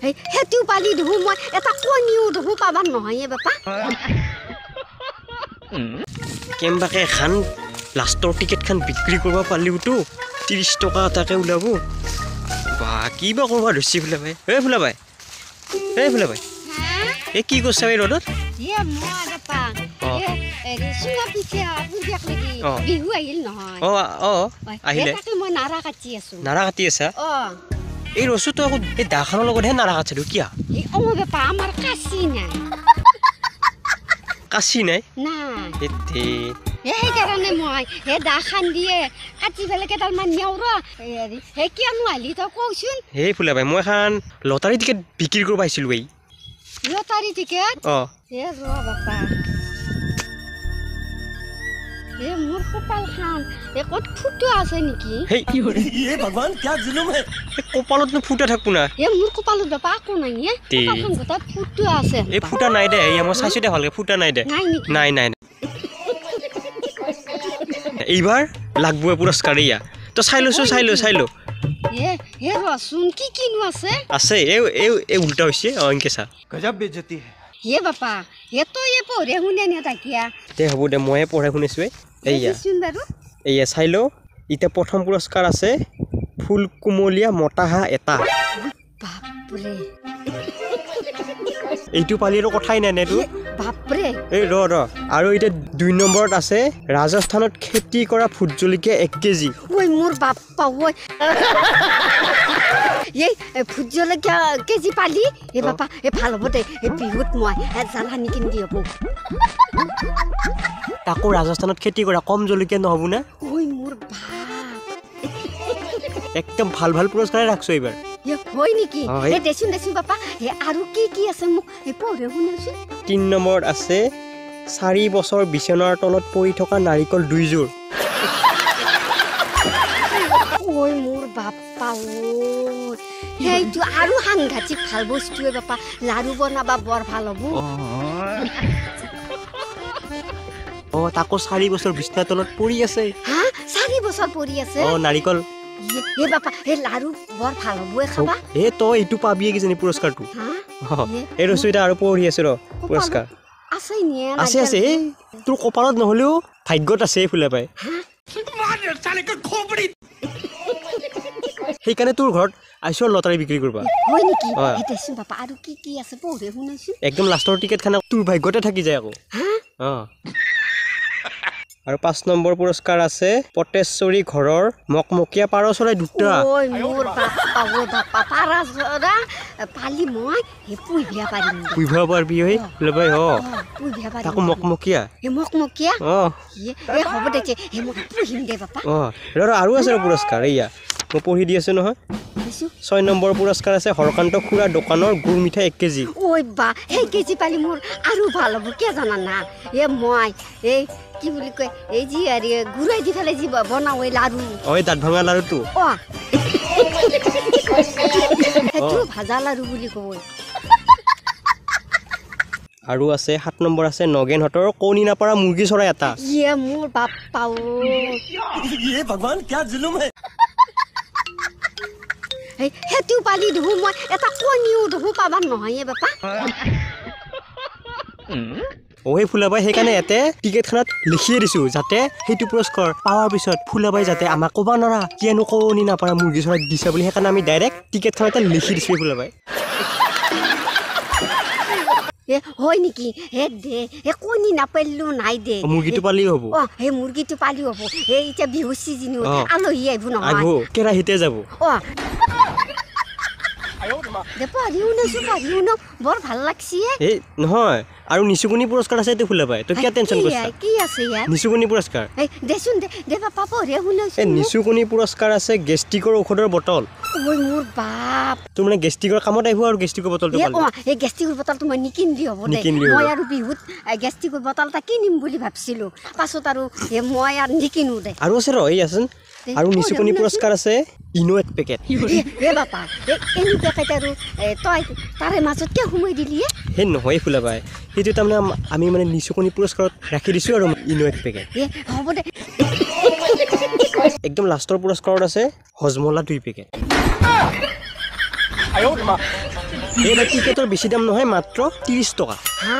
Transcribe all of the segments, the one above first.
এই হেতিও পালি ধু মই এটা কণীও ধু পাবা নহয় বাপা কেমবাকে খান লাষ্টৰ টিকেট খান বিক্ৰী কৰিব পাৰিলিওতো 30 টকা এটাকে ওলাব বা কি বা কৰবা ধৰছি ফুলাবাই ফুলাবাই ফুলাবাই এই কি কৈছা এই ৰ'দত মই বাপা সুঙা পিঠা পুজাক লাগি বিহু আহিল নহয় আহিলে তাকে মই নাৰা কাটি আছো নাৰা কাটি আছা এই ৰচুটো আকৌ এই দাখানৰ লগতহে নাৰা কাটিলো কিয়া বাপা আমাৰ কাচি নাই কাচি নাই সেইকাৰণে মই সেই দা খান দিয়ে কাটি পেলাই কেইডালমান নিয়াও সেই কিয়নো আহিলি তই কওচোন সেই ফুলাবাই মই এখন লটাৰী টিকেট বিক্ৰী কৰিব আহিছিলোঁ এই লটাৰী টিকেট বাপা মোৰ কপাল খান ক'ত ফুটা আছে নেকি কপালতনো ফুটা থাকবো না মোৰ কপালত বাপা একো নাই কপালখন গোটেই ফুটা আছে এই ফুটা নাই দে মই চাইছো দে ভালকে ফুটা নাই দে নাই নাই এইবাৰ লাগব পুৰস্কাৰ এয়া তো চাই লো ৰচোন কি কিনো আছে আছে এই উল্টা হৈছে অংকে চা গজব বেজতি বাপা তই পঢ়ে শুনে নে তাকিয়া তে হ'ব দে ময়ে পঢ়াই শুনিছো এইয়া চাই লো এতিয়া প্ৰথম পুৰস্কাৰ আছে ফুল কুমলীয়া মতা হাঁহ এটা বাপৰে এইটো পালিৰ কথাই নাই নে তোৰ বাপৰে এই ৰ আৰু এতিয়া 2 নম্বৰত আছে ৰাজস্থানত খেতি কৰা ভোট জলকীয়া 1 কেজি মোৰ বাপ্পা ভোট জলকীয়া কেজি পালি বাপা ভাল হ'ব দে বিহুত মই জালানি কিনি দি হ'ব তাকো ৰাজস্থানত খেতি কৰা কম জলকীয়া নহ'ব না মোৰ একদম ভাল পুৰস্কাৰ ৰাখছো এইবাৰ হয় নেকি দেচোন বাপা আৰু কি আছে মোক পঢ়ে শুনাচোন 3 নম্বৰত আছে 4 বছৰ বিচনাৰ তলত পৰি থকা নাৰিকল 2 যোৰ মোৰ বাপ্পা সেইটো আৰু সাংঘাতিক ভাল বস্তুৱে বাপা লাৰু বনাবা বৰ ভাল হ'ব তাকো 4 বছৰ বিচনাৰ তলত পৰি আছে 4 বছৰ পৰি আছে নাৰিকল বাপা লাৰু বৰ ভাল হ'ব খাবা তই এইটো পাবিয়ে কিজানি পুৰস্কাৰটো এই ৰচুইটা আৰু পঢ়ি আছে পুৰস্কাৰ আছে তোৰ কপালত নহ'লেও ভাগ্যত আছে ফুলে পাই সেইকাৰণে তোৰ ঘৰত আইছো লটাৰী বিক্ৰী কৰবা হয় নেকি দেচোন বাপা আৰু কি আছে পঢ়ে শুনাইছো একদম লাষ্টৰ টিকেট খানা তোৰ ভাগ্যতে থাকি যায় আকৌ আৰু 5 নম্বৰ পুৰস্কাৰ আছে পটেশ্বৰী ঘৰৰ মকমকীয়া পাৰ চৰাই দুটা মোৰ বাপ্পা পাৰা চৰা পালি মই পুহিবা পাৰিম পুহিবা পাৰবি তাকো মকমকীয়া হ'ব দে মই পুহিম দে বাপা আৰু আছে পুৰস্কাৰ এয়া মই পঢ়ি দি আছো নহয় 6 নম্বৰ পুৰস্কাৰ আছে হৰকান্ত খুৰা দোকানৰ গুড় মিঠাই 1 কেজি সেই কেজি পালি মোৰ আৰু ভাল হ'ব কিয় জানা না মই কি বুলি কয় এই যি গুড়াই দি পেলাই যি বনাও এই লাৰু দাঁত ভাঙা লাৰুটো সেইটো ভাজা লাৰু বুলি কয় আৰু আছে 7 নম্বৰ আছে নগেনহঁতৰ কণী নাপাৰা মুৰ্গী চৰাই এটা মোৰ বাপ্পা ভগৱান কি জুলুম হে হেতিও পালি ধু মই এটা কণীও ধু পাবা নহয় বাপা ফুলাবাই সেইকাৰণে ইয়াতে টিকেটখনত লিখিয়ে দিছো যাতে সেইটো পুৰস্কাৰ পাৱাৰ পিছত ফুলাবাই যাতে আমাক ক'ব নোৱাৰা কিয়নো কণী নাপাৰা মুৰ্গী চৰাই দিছে বুলি সেইকাৰণে আমি ডাইৰেক্ট টিকেটখনতে লিখি দিছো ফুলাবাই হয় নেকি কণী নাপাৰিলো নাই দে মুৰ্গীটো পালিও হ'ব সেই মুৰ্গীটো পালিও হ'ব এতিয়া বিহু চিজনো আলহী আহিব নহয় কেৰাহীতে যাব বৰ ভাল লাগছি নহয় আৰু নিচুকনি পুৰস্কাৰ আছে ফুলাবাই তই কিয় টেনচন কৰিছ কি আছে নিচুকনি পুৰস্কাৰ দেচোন দে বাপা পঢ়ে শুনাইছো নিচুকনি পুৰস্কাৰ আছে গেষ্ট্ৰিকৰ ঔষধৰ বটল মোৰ বাপ তোৰ মানে গেষ্ট্ৰিকৰ কামত আহিব আৰু গেষ্ট্ৰিকৰ বটলটো এই গেষ্ট্ৰিকৰ বটলটো মই নিকিন দি হ'ব দে মই আৰু বিহুত গেষ্ট্ৰিকৰ বটল এটা কিনিম বুলি ভাবিছিলো পাছত আৰু মই আৰু নিকিনো দে আৰু আছে আছোন আৰু নিচুকনি পুৰস্কাৰ আছে ইনো 1 পেকেট বাপা এনি পেকেট আৰু তই তাৰে মাজত কিয় সোমাই দিলি সেই নহয় ফুলাবাই সেইটো তাৰমানে আমি মানে নিচুকনি পুৰস্কাৰত ৰাখি দিছো আৰু ইনো 1 পেকেট হ'ব দে একদম লাষ্টৰ পুৰস্কাৰত আছে হজমলা 2 পেকেট এইবাৰ টিকেটৰ বেছি দাম নহয় মাত্ৰ 30 টকা হা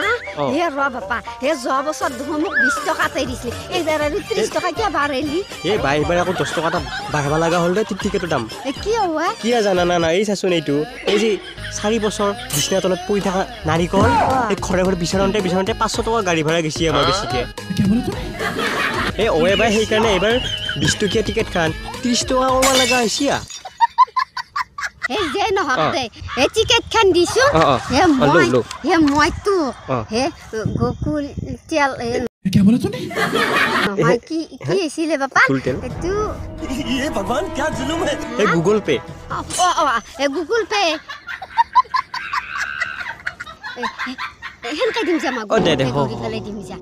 হে ৰ বাপা হে যোৱা বছৰ দেখোন মোক 20 টকাতে দিছিলে এইবাৰ আৰু 30 টকা কিয় বাঢ়িলি এই বাই এইবাৰ আকৌ 10 টকা এটা বাঢ়াব লগা হ'ল দে টিকেটৰ দাম কি হোৱা কি জানা না এই চাচোন এইটো এই যে 4 বছৰ বিছনা তলত পৰি থকা নাৰিকল এই ঘৰে ঘৰে বিচাৰতে 500 টকা গাড়ী ভাড়া গেছি আমাৰ বেছিকে এই অয়ে বাই সেইকাৰণে এইবাৰ 20 টকীয়া টিকেট খান 30 টকা কৰিব লগা হৈছে এই যে নহক দে এই টিকেট খান দিছো হে মই তো হে গোকুল তেল क्या बोला तूने নহয় কি আছিল বাপা এটো ये भगवान क्या जुलुम है এই গুগল পে এ গুগল পে হেন কাই দিম যা মা দে, গুগল পে দিম যা